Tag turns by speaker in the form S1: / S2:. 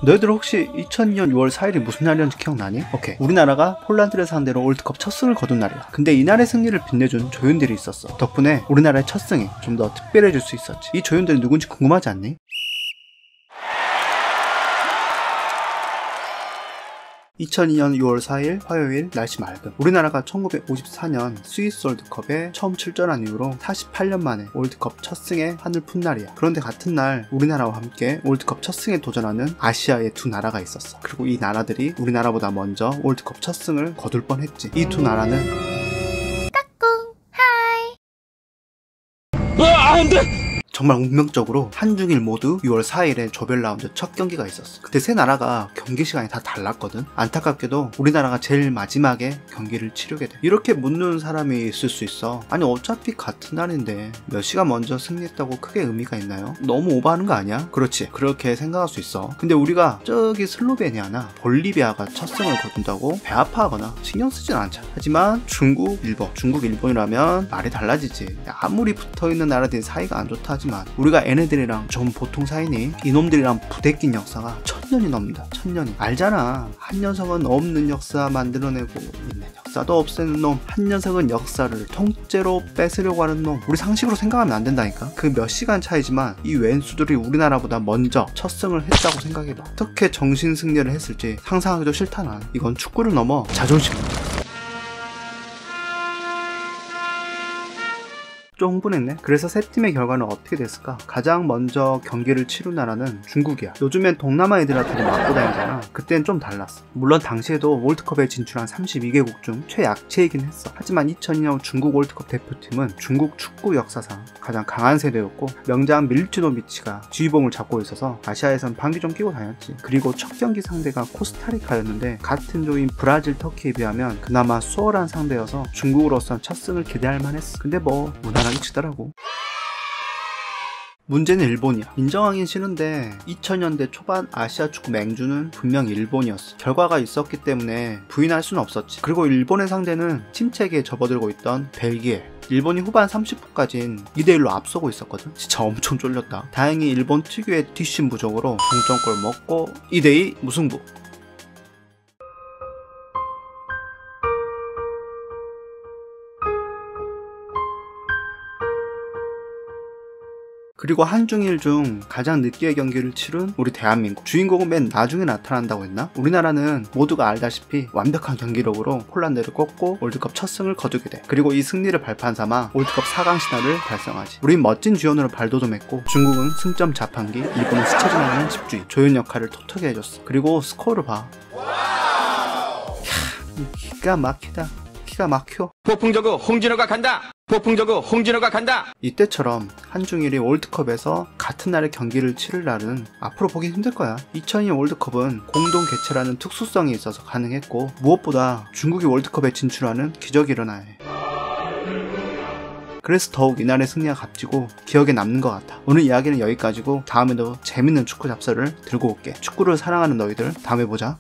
S1: 너희들 혹시 2002년 6월 4일이 무슨 날이었는지 기억나니? 오케이, 우리나라가 폴란드를 상대로 월드컵 첫 승을 거둔 날이야. 근데 이날의 승리를 빛내준 조연들이 있었어. 덕분에 우리나라의 첫 승이 좀 더 특별해질 수 있었지. 이 조연들이 누군지 궁금하지 않니? 2002년 6월 4일 화요일, 날씨 맑음. 우리나라가 1954년 스위스 월드컵에 처음 출전한 이후로 48년 만에 월드컵 첫 승에 한을 푼 날이야. 그런데 같은 날 우리나라와 함께 월드컵 첫 승에 도전하는 아시아의 두 나라가 있었어. 그리고 이 나라들이 우리나라보다 먼저 월드컵 첫 승을 거둘 뻔했지. 이 두 나라는 까꿍 하이. 안 돼! 정말 운명적으로 한중일 모두 6월 4일에 조별 라운드 첫 경기가 있었어. 그때 세 나라가 경기 시간이 다 달랐거든. 안타깝게도 우리나라가 제일 마지막에 경기를 치르게 돼. 이렇게 묻는 사람이 있을 수 있어. 아니 어차피 같은 날인데 몇 시간 먼저 승리했다고 크게 의미가 있나요? 너무 오버하는 거 아니야? 그렇지, 그렇게 생각할 수 있어. 근데 우리가 저기 슬로베니아나 볼리비아가 첫 승을 거둔다고 배 아파하거나 신경 쓰진 않잖아. 하지만 중국, 일본이라면 말이 달라지지. 아무리 붙어있는 나라들이 사이가 안 좋다 하지만 우리가 얘네들이랑 좀 보통 사이니 이놈들이랑 부대낀 역사가 1000년이 넘는다. 1000년이. 알잖아. 한 녀석은 없는 역사 만들어내고 있는 역사도 없애는 놈. 한 녀석은 역사를 통째로 뺏으려고 하는 놈. 우리 상식으로 생각하면 안 된다니까. 그 몇 시간 차이지만 이 왼수들이 우리나라보다 먼저 첫 승을 했다고 생각해봐. 어떻게 정신 승리를 했을지 상상하기도 싫다 난. 이건 축구를 넘어 자존심 문제야. 좀 흥분했네. 그래서 세 팀의 결과는 어떻게 됐을까? 가장 먼저 경기를 치른 나라는 중국이야. 요즘엔 동남아 애들한테도 맞고 다니잖아. 그땐 좀 달랐어. 물론 당시에도 월드컵에 진출한 32개국 중 최약체이긴 했어. 하지만 2002년 중국 월드컵 대표팀은 중국 축구 역사상 가장 강한 세대였고 명장 밀주노비치가 지휘봉을 잡고 있어서 아시아에선 방귀 좀 끼고 다녔지. 그리고 첫 경기 상대가 코스타리카였는데 같은 조인 브라질, 터키에 비하면 그나마 수월한 상대여서 중국으로선 첫 승을 기대할 만했어. 근데 뭐 무난하게 치더라고. 문제는 일본이야. 인정하긴 싫은데 2000년대 초반 아시아 축구 맹주는 분명 일본이었어. 결과가 있었기 때문에 부인할 수는 없었지. 그리고 일본의 상대는 침체기에 접어들고 있던 벨기에. 일본이 후반 30분까지는 2대1로 앞서고 있었거든. 진짜 엄청 쫄렸다. 다행히 일본 특유의 뒷심 부족으로 동점골 먹고 2대2 무승부. 그리고 한중일 중 가장 늦게 경기를 치른 우리 대한민국. 주인공은 맨 나중에 나타난다고 했나? 우리나라는 모두가 알다시피 완벽한 경기력으로 폴란드를 꺾고 월드컵 첫 승을 거두게 돼. 그리고 이 승리를 발판 삼아 월드컵 4강 신화를 달성하지. 우린 멋진 주연으로 발돋움했고 중국은 승점 자판기, 일본은 스쳐지나가는 집주인. 조연 역할을 톡톡히 해줬어. 그리고 스코어를 봐. 기가 막히다. 기가 막혀.
S2: 폭풍저구 홍진호가 간다. 폭풍저구 홍진호가 간다.
S1: 이때처럼 한중일이 월드컵에서 같은 날에 경기를 치를 날은 앞으로 보기 힘들 거야. 2002년 월드컵은 공동 개최라는 특수성이 있어서 가능했고 무엇보다 중국이 월드컵에 진출하는 기적이 일어나야 해. 그래서 더욱 이날의 승리가 값지고 기억에 남는 것 같아. 오늘 이야기는 여기까지고 다음에도 재밌는 축구 잡설을 들고 올게. 축구를 사랑하는 너희들 다음에 보자.